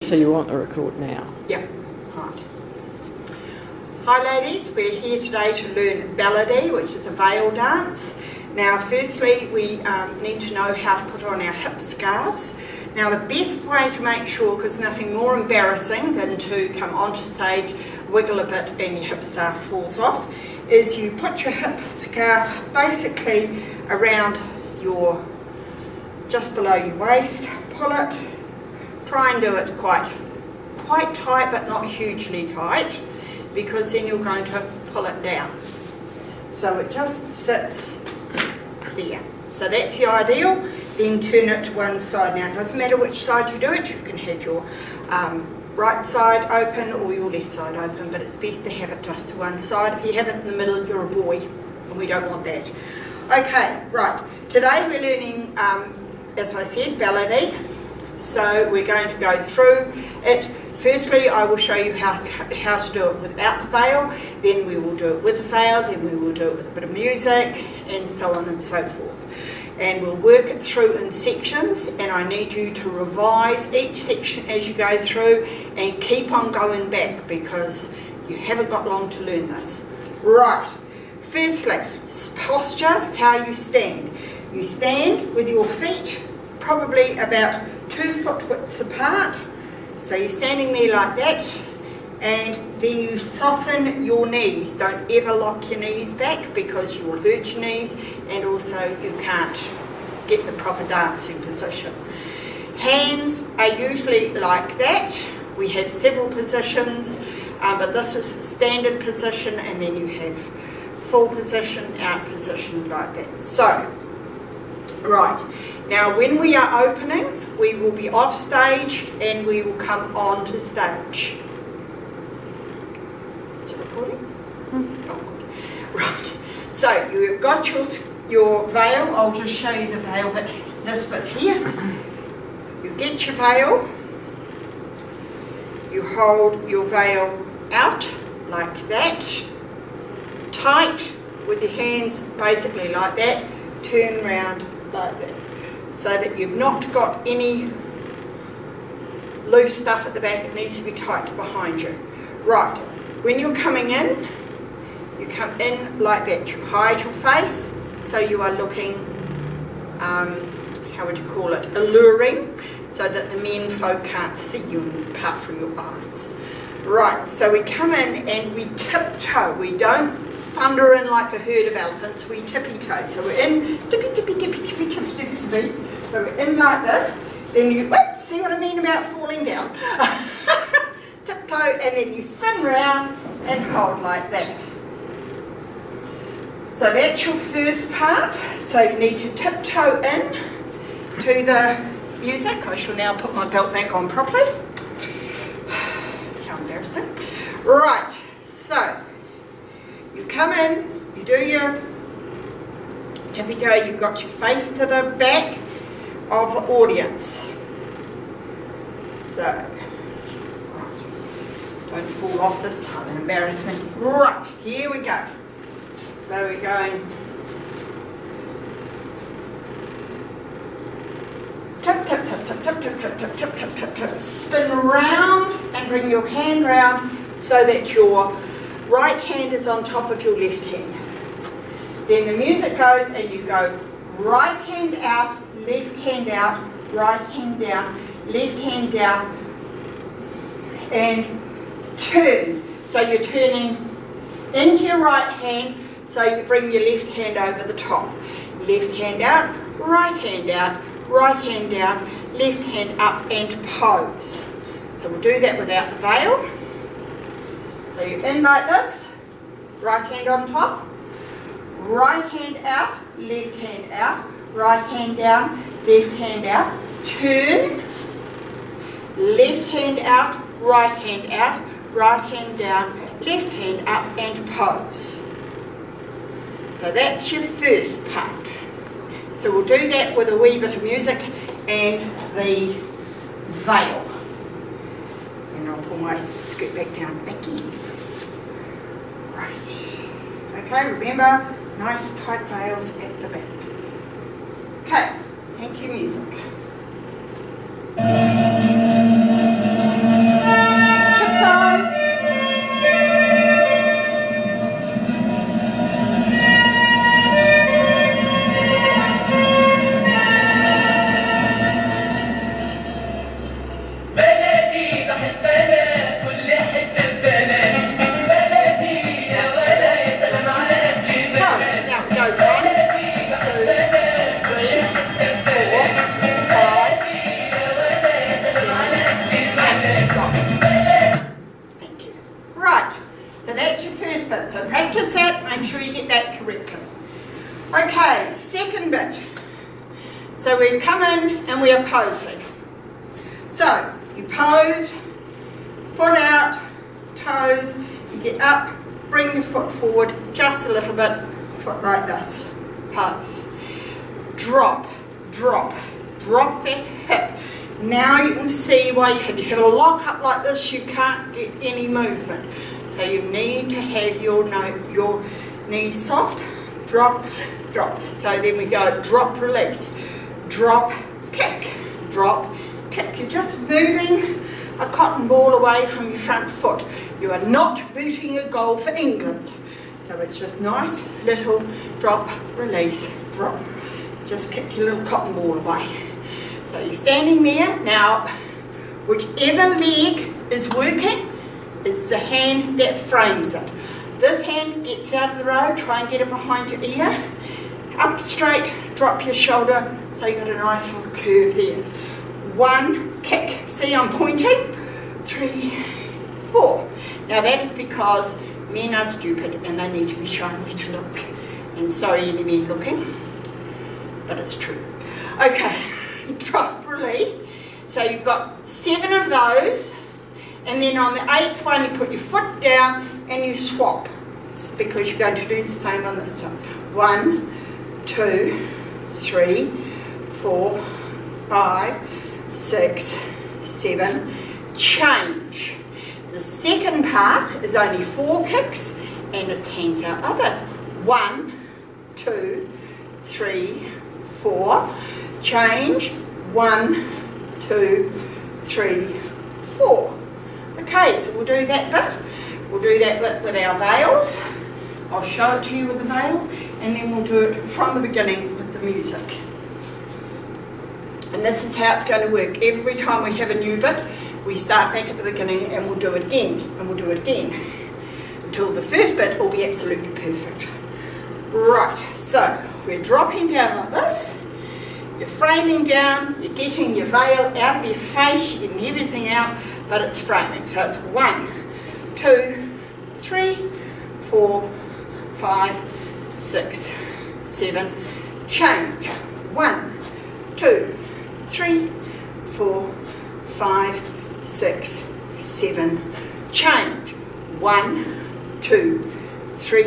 So you want to record now? Yeah, right. Hi ladies, we're here today to learn Beladi, which is a veil dance. Now firstly we need to know how to put on our hip scarves. Now the best way to make sure, because nothing more embarrassing than to come onto stage, wiggle a bit and your hip scarf falls off, is you put your hip scarf basically around your, just below your waist, pull it, try and do it quite tight but not hugely tight, because then you're going to pull it down. So it just sits there. So that's the ideal. Then turn it to one side. Now it doesn't matter which side you do it, you can have your right side open or your left side open, but it's best to have it just to one side. If you have it in the middle, you're a boy, and we don't want that. Okay, right. Today we're learning, as I said, Beladi. So we're going to go through it. Firstly, I will show you how to do it without the veil, then we will do it with the veil, then we will do it with a bit of music, and so on and so forth. And we'll work it through in sections, and I need you to revise each section as you go through and keep on going back, because you haven't got long to learn this. Right, firstly, posture, how you stand. You stand with your feet probably about 2 foot widths apart. So you're standing there like that, and then you soften your knees. Don't ever lock your knees back, because you will hurt your knees, and also you can't get the proper dancing position. Hands are usually like that. We have several positions, but this is the standard position, and then you have full position, out position, like that. So, right, now when we are opening, we will be off stage and we will come on to stage. Is it recording? Oh, good. Right. So you have got your veil. I'll just show you the veil bit, this bit here. You get your veil. You hold your veil out like that. Tight with your hands basically like that. Turn round like that, so that you've not got any loose stuff at the back. It needs to be tight behind you. Right, when you're coming in, you come in like that. You hide your face, so you are looking, how would you call it, alluring, so that the men folk can't see you apart from your eyes. Right, so we come in and we tiptoe. We don't thunder in like a herd of elephants, we tippy-toe. So we're in, tippy, tippy, tippy, tippy, tippy, tippy, tippy. So we're in like this, then you, whoops, see what I mean about falling down? Tiptoe, and then you spin round and hold like that. So that's your first part. So you need to tiptoe in to the music. I shall now put my belt back on properly. How embarrassing. Right, so you come in, you do your tippy-toe, you've got your face to the back of the audience. So, right, don't fall off this time and embarrass me. Right, here we go. So we're going tip, tip, tip, tip, tip, tip, tip, tip, tip, tip, tip, spin round and bring your hand round so that your right hand is on top of your left hand. Then the music goes and you go right hand out, left hand out, right hand down, left hand down, and turn. So you're turning into your right hand, so you bring your left hand over the top. Left hand out, right hand out, right hand down, left hand up, and pose. So we'll do that without the veil. So you're in like this, right hand on top, right hand out, left hand out, right hand down, left hand out, turn, left hand out, right hand out, right hand down, left hand up, and pose. So that's your first part. So we'll do that with a wee bit of music and the veil. And I'll pull my skirt back down. Thank you. Right. Okay, remember, nice tight veils at the back. Okay, thank you, music. Okay, second bit. So we come in and we are posing. So you pose, foot out, toes, you get up, bring your foot forward just a little bit, foot like this, pose. Drop, drop, drop that hip. Now you can see why you have a lock up like this, you can't get any movement. So you need to have your knees soft, drop, drop. So then we go drop, release, drop, kick, drop, kick. You're just moving a cotton ball away from your front foot. You are not booting a goal for England. So it's just nice little drop, release, drop. Just kick your little cotton ball away. So you're standing there. Now, whichever leg is working is the hand that frames it. This hand gets out of the road, try and get it behind your ear. Up straight, drop your shoulder, so you've got a nice little curve there. One, kick. See, I'm pointing. 3, 4. Now that is because men are stupid and they need to be shown where to look. And sorry any men looking, but it's true. Okay, drop, release. So you've got 7 of those, and then on the 8th one you put your foot down and you swap, because you're going to do the same on this side. 1, 2, 3, 4, 5, 6, 7, change. The second part is only 4 kicks and it's hands out like this. 1, 2, 3, 4, change. 1, 2, 3, 4. Okay, so we'll do that bit. We'll do that bit with our veils. I'll show it to you with the veil, and then we'll do it from the beginning with the music. And this is how it's going to work. Every time we have a new bit, we start back at the beginning and we'll do it again, and we'll do it again, until the first bit will be absolutely perfect. Right, so we're dropping down like this. You're framing down, you're getting your veil out of your face, you're getting everything out, but it's framing. So it's 1, 2, 3, 4, 5, 6, 7, change. 1, 2, 3, 4, 5, 6, 7, change. 1, 2, 3,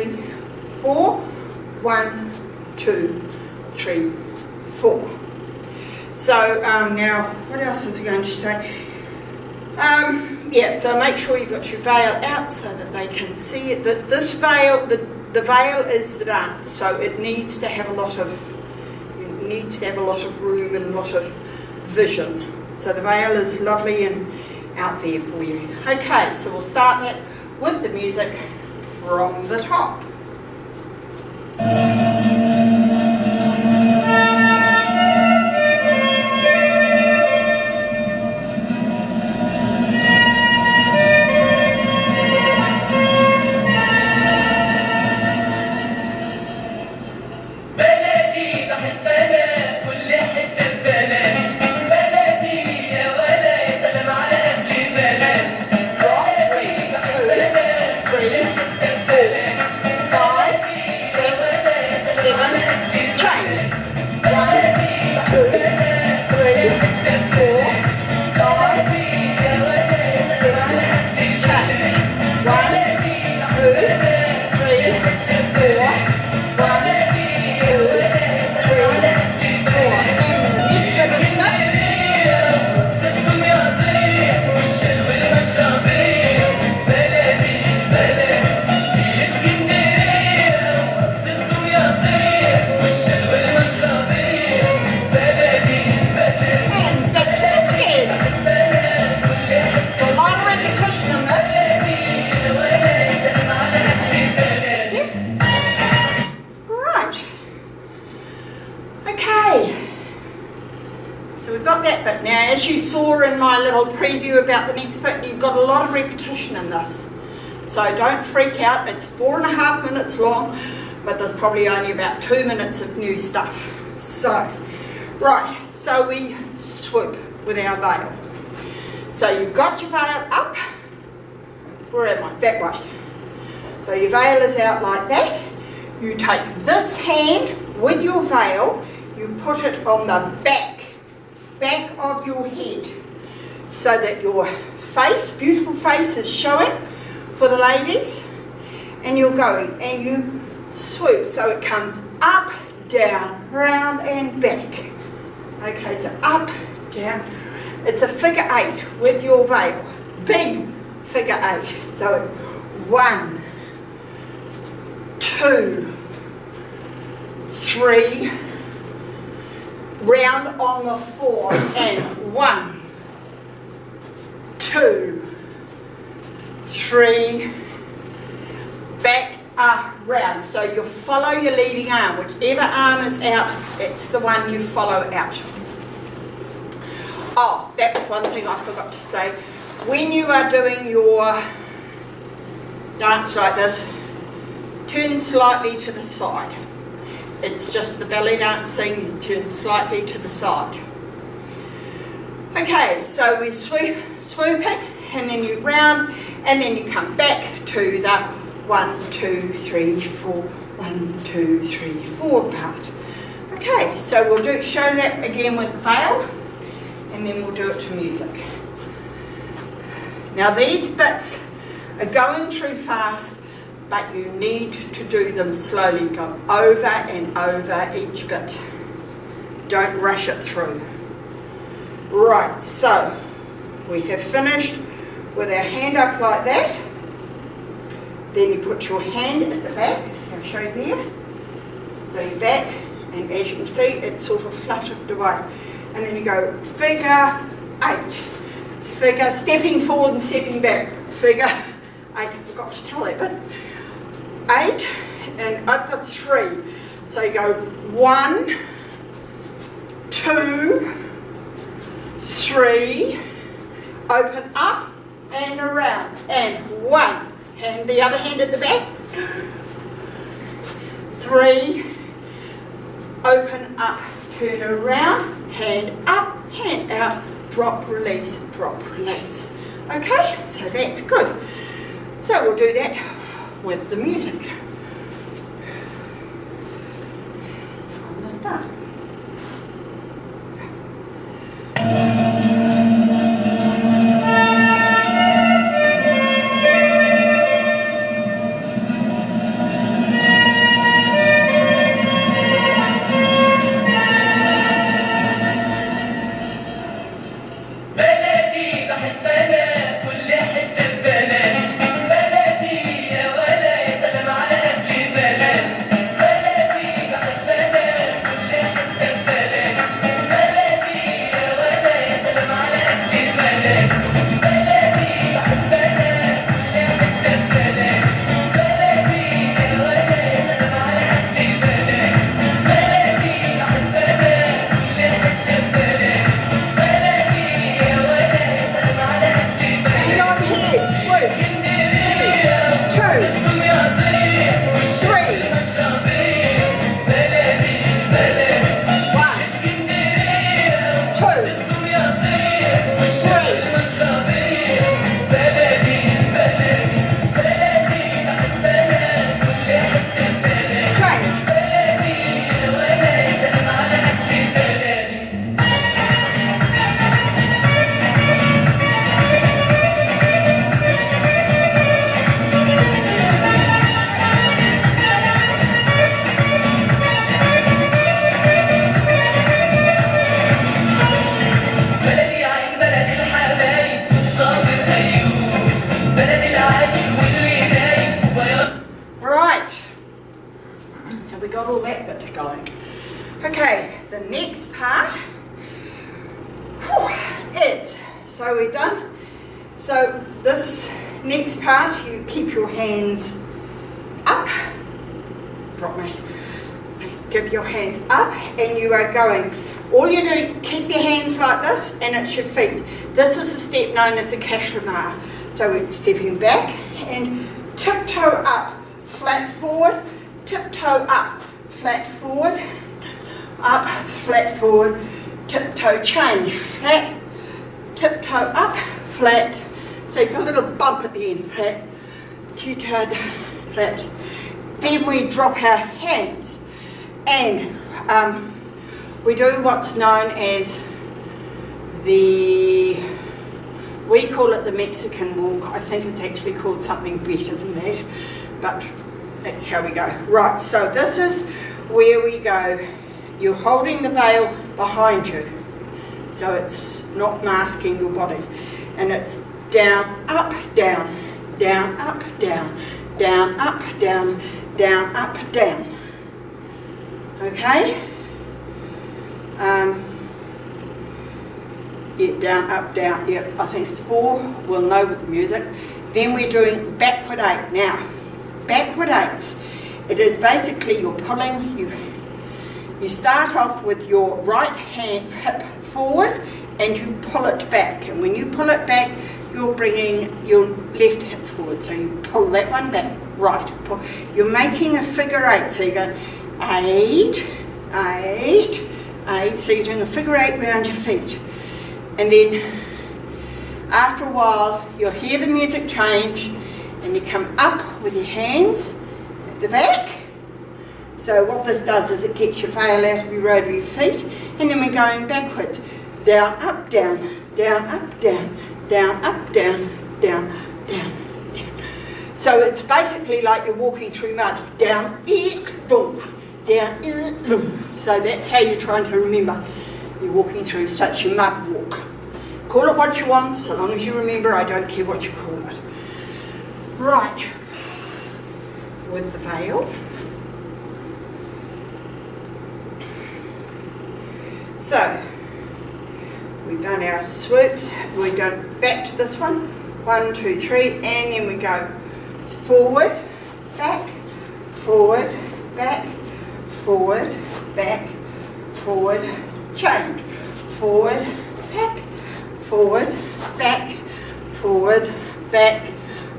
4, 1, 2, 3, 4. So now, what else was I going to say? Yeah, so make sure you've got your veil out so that they can see it. This veil, the veil is the dance, so it needs to have a lot of room and a lot of vision. So the veil is lovely and out there for you. Okay, so we'll start that with the music from the top. As you saw in my little preview about the next bit, you've got a lot of repetition in this. So don't freak out, it's 4.5 minutes long, but there's probably only about 2 minutes of new stuff. So, right, so we swoop with our veil. So you've got your veil up, where am I? That way. So your veil is out like that. You take this hand veil, you put it on the back of your head, so that your face, beautiful face, is showing for the ladies. And you're going and you swoop, so it comes up, down, round and back. Okay, so up, down. It's a figure 8 with your veil, big figure 8. So 1, 2, 3, round on the 4, and 1, 2, 3, back, up, round. So you follow your leading arm. Whichever arm is out, it's the one you follow out. Oh, that was one thing I forgot to say. When you are doing your dance like this, turn slightly to the side. It's just the belly dancing, you turn slightly to the side. Okay, so we're swooping, and then you round, and then you come back to the 1, 2, 3, 4, 1, 2, 3, 4 part. Okay, so we'll show that again with the veil, and then we'll do it to music. Now these bits are going through fast, but you need to do them slowly. Go over and over each bit. Don't rush it through. Right, so we have finished with our hand up like that. Then you put your hand at the back, so I'll show you there. So you're back, and as you can see, it's sort of fluttered away. And then you go figure 8. Figure, stepping forward and stepping back. Figure 8, I forgot to tell that, but 8 and at the 3. So you go 1, 2, 3, open up and around, and 1. And the other hand at the back. 3, open up, turn around, hand up, hand out, drop, release, drop, release. Okay, so that's good. So we'll do that with the music. On the start. Okay, the next part is, so we're done. So this next part, you keep your hands up, drop me, give your hands up, and you are going, all you do, keep your hands like this, and it's your feet. This is a step known as a cache-la-bar. So we're stepping back and tiptoe up, flat forward, tiptoe up, flat forward, up, flat forward, tiptoe change, flat, tiptoe up, flat. So you've got a little bump at the end, flat, tiptoe, flat. Then we drop our hands And we do what's known as we call it the Mexican walk. I think it's actually called something better than that, but that's how we go. Right, so this is where we go. You're holding the veil behind you, so it's not masking your body. And it's down, up, down, down, up, down, down, up, down, down, up, down. Okay? Yeah, down, up, down. Yeah, I think it's 4. We'll know with the music. Then we're doing backward 8. Now, backward 8s. It is basically you're pulling. You start off with your right hand hip forward, and you pull it back. And when you pull it back, you're bringing your left hip forward. So you pull that one back. Right. Pull. You're making a figure 8. So you go 8, 8, 8. So you're doing a figure 8 round your feet. And then after a while, you'll hear the music change, and you come up with your hands at the back. So what this does is it gets your veil out of your road of your feet, and then we're going backwards. Down, up, down, down, up, down, down, up, down, down, down, down. So it's basically like you're walking through mud. Down, boom, down, boom. So that's how you're trying to remember you're walking through such a mud walk. Call it what you want, so long as you remember, I don't care what you call it. Right, with the veil. So, we've done our swoops, we've done back to this one, 1, 2, 3, and then we go forward, back, forward, back, forward, back, forward, change, forward, back, forward, back, forward, back,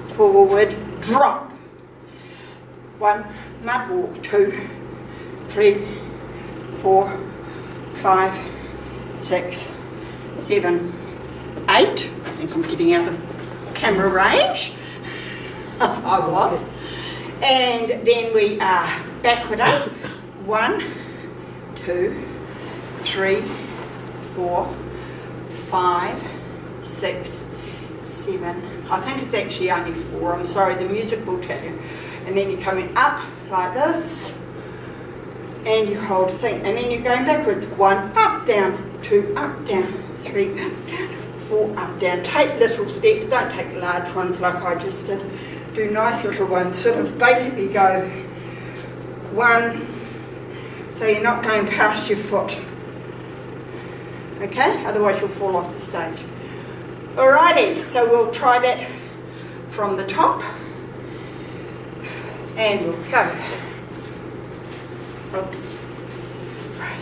forward, drop. 1, mud walk, 2, 3, 4, 5, 6, 7, 8. I think I'm getting out of camera range. I was. And then we are backward 8. 1, 2, 3, 4, 5, 6, 7. I think it's actually only 4. I'm sorry, the music will tell you. And then you're coming up like this, and you hold a thing, and then you're going backwards. 1, up, down, 2, up, down, 3, up, down, 4, up, down. Take little steps, don't take large ones like I just did. Do nice little ones, sort of basically go 1, so you're not going past your foot. Okay, otherwise you'll fall off the stage. Alrighty, so we'll try that from the top, and we'll go. Oops. Right.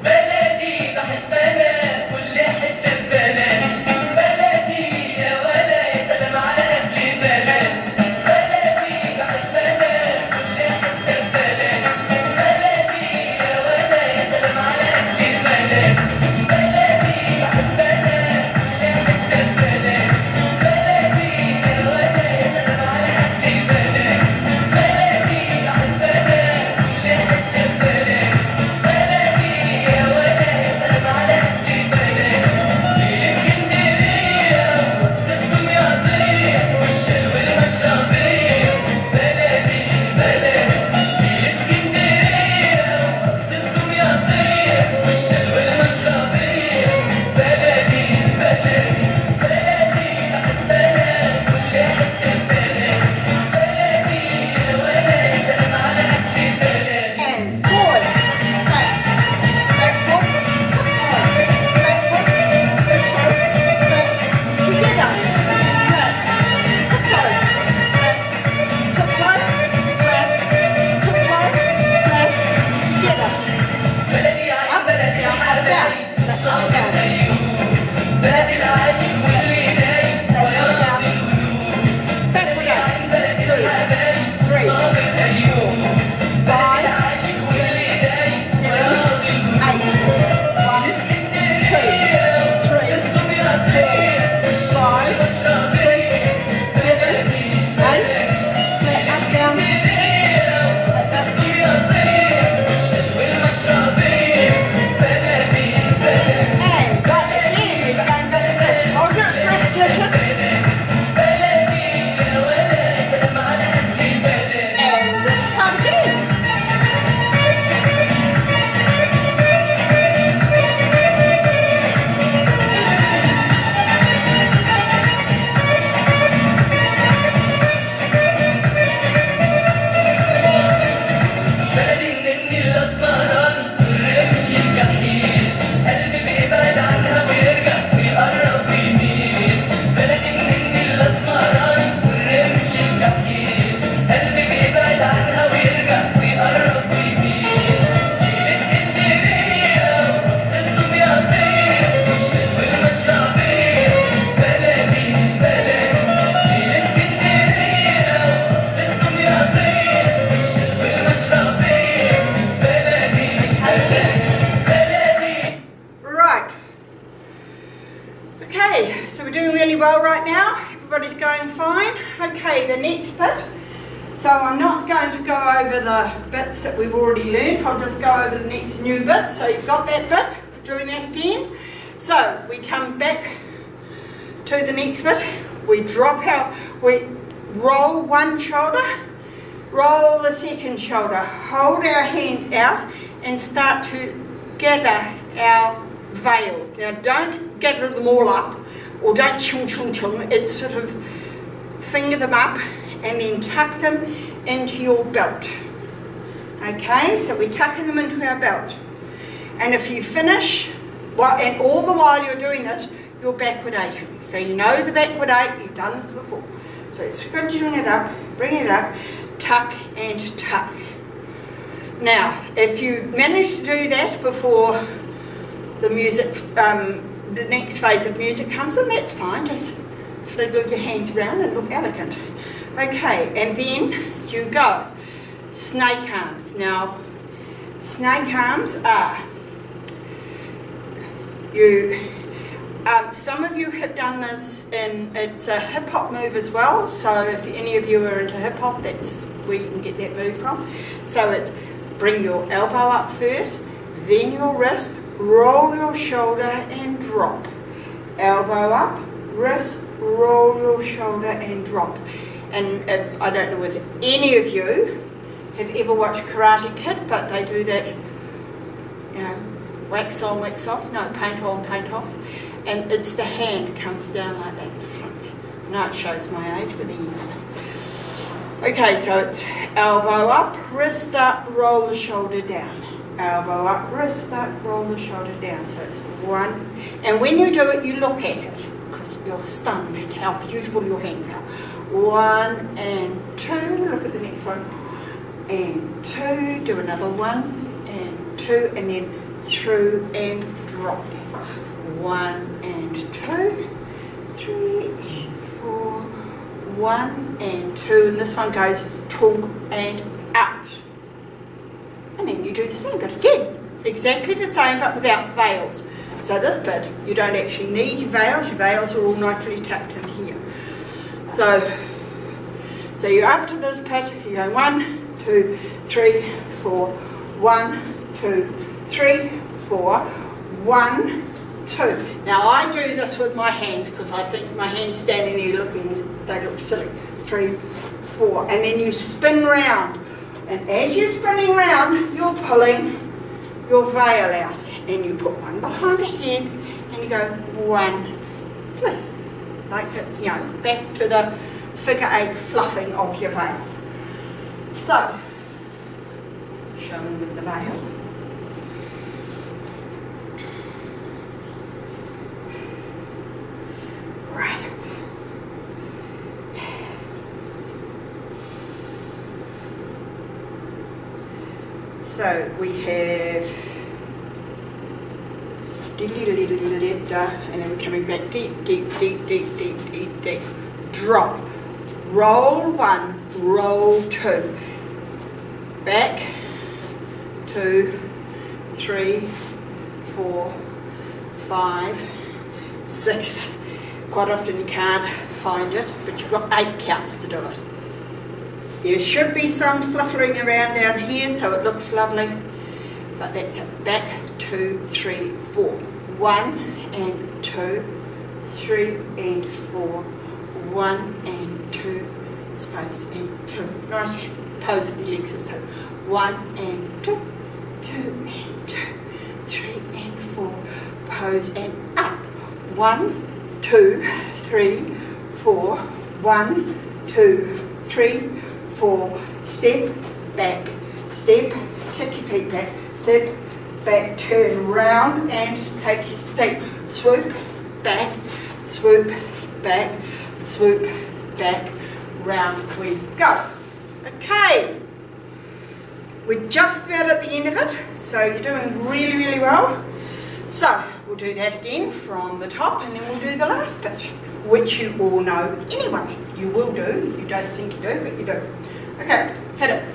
بلدي تحت بلد كل حتة ببلد بلدي يا ولا يا سلام على أهل بلد بلدي تحت بلد كل حتة ببلد bits that we've already learned. I'll just go over the next new bit. So you've got that bit, doing that again. So we come back to the next bit. We drop our, we roll one shoulder, roll the second shoulder, hold our hands out and start to gather our veils. Now don't gather them all up or don't chung chung chung, it's sort of finger them up and then tuck them into your belt. Okay, so we're tucking them into our belt. And if you finish, and all the while you're doing this, you're backwardating. So you know the backward 8, you've done this before. So scrunching it up, bring it up, tuck and tuck. Now, if you manage to do that before the music, the next phase of music comes in, that's fine. Just flip your hands around and look elegant. Okay, and then you go snake arms. Now, snake arms are some of you have done this it's a hip hop move as well. So if any of you are into hip hop, that's where you can get that move from. So it's bring your elbow up first, then your wrist, roll your shoulder and drop. Elbow up, wrist, roll your shoulder and drop. And if, I don't know if any of you have ever watched Karate Kid, but they do that, you know, wax on, wax off, no, paint on, paint off. And it's the hand comes down like that. I know it shows my age, but there you go. Okay, so it's elbow up, wrist up, roll the shoulder down. Elbow up, wrist up, roll the shoulder down. So it's one. And when you do it, you look at it, because you're stunned at how beautiful your hands are. 1 and 2, look at the next one. And 2, do another 1 and 2, and then through and drop. 1 and 2, 3 and 4, 1 and 2, and this one goes tall and out. And then you do the same, but again, exactly the same but without veils. So this bit, you don't actually need your veils are all nicely tucked in here. So you're up to this bit, you go 1, 2, 3, 4, 1, 2, 3, 4, 1, 2. Now I do this with my hands because I think my hands standing there they look silly. 3, 4, and then you spin round. And as you're spinning round, you're pulling your veil out. And you put one behind the head and you go 1, 2. Like that, you know, back to the figure 8 fluffing of your veil. So, showing with the veil. Right. So we have and then we're coming back deep, deep, deep, deep, deep, deep, deep. Drop. Roll 1, roll 2. Back. 2, 3, 4, 5, 6. Quite often you can't find it, but you've got 8 counts to do it. There should be some fluffering around down here so it looks lovely, but that's it. Back, 2, 3, 4. 1 and 2, 3 and 4. 1 and 2, space and 2. Nice pose of your legs this time. 1 and 2, 2 and 2, 3 and 4. Pose and up. 1, 2, 3, 4. 1, 2, 3, 4. Step, back, step, kick your feet back, step, back, turn round and take your feet. Swoop, back, swoop, back, swoop, back, round we go. Okay, we're just about at the end of it, so you're doing really, really well. So we'll do that again from the top and then we'll do the last bit, which you all know anyway. You will do, you don't think you do, but you do. Okay, hit it.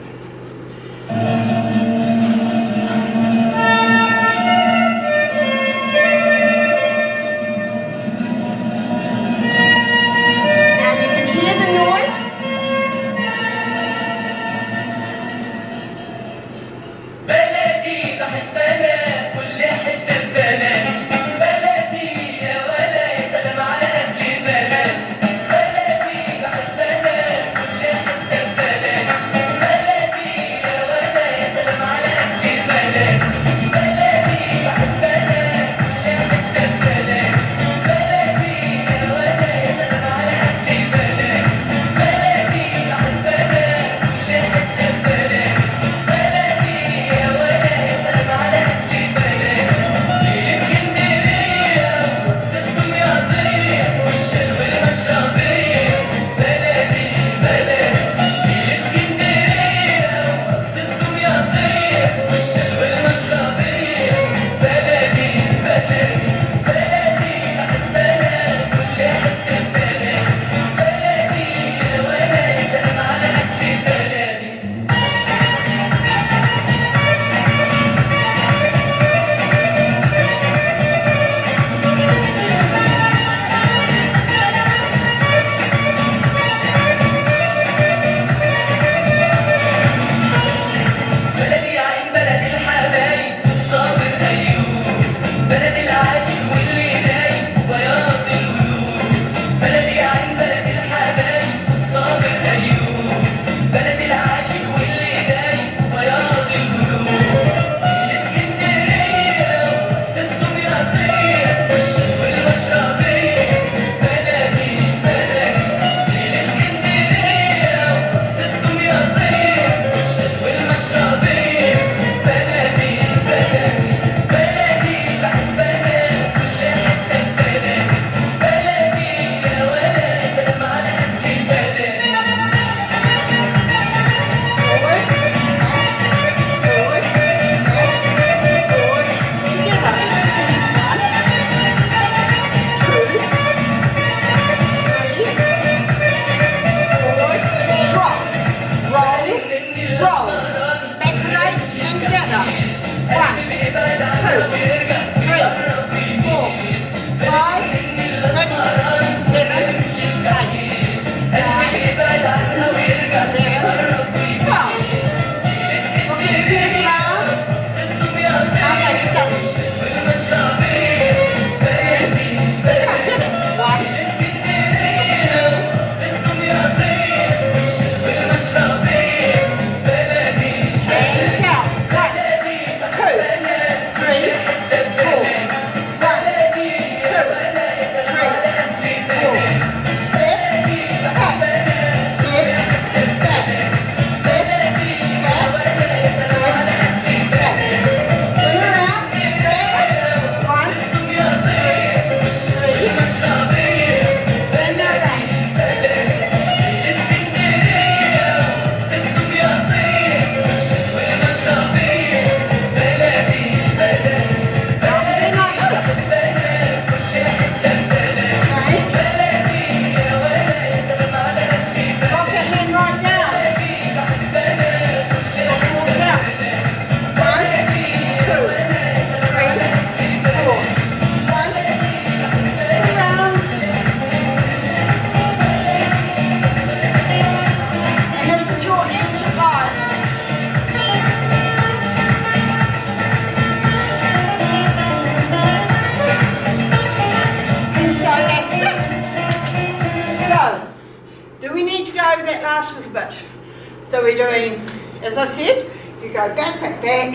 doing, as I said, you go back, back, back.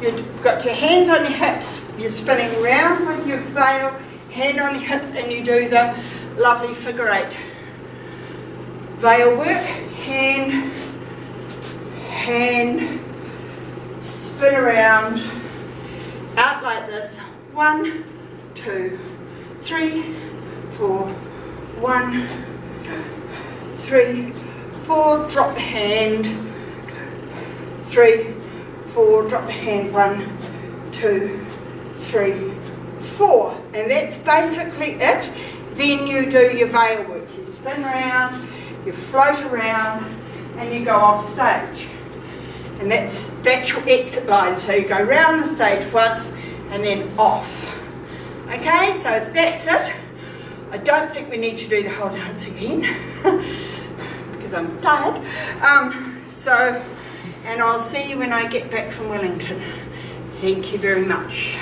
You've got your hands on your hips. You're spinning around with your veil, hand on your hips, and you do the lovely figure 8. Veil work, hand, hand, spin around, out like this. 1, 2, 3, 4. 1, 3, 4. Drop the hand. 3, 4. Drop the hand. 1, 2, 3, 4. And that's basically it. Then you do your veil work. You spin around, you float around, and you go off stage. And that's your exit line. So you go round the stage once and then off. Okay, so that's it. I don't think we need to do the whole dance again because I'm tired. And I'll see you when I get back from Wellington. Thank you very much.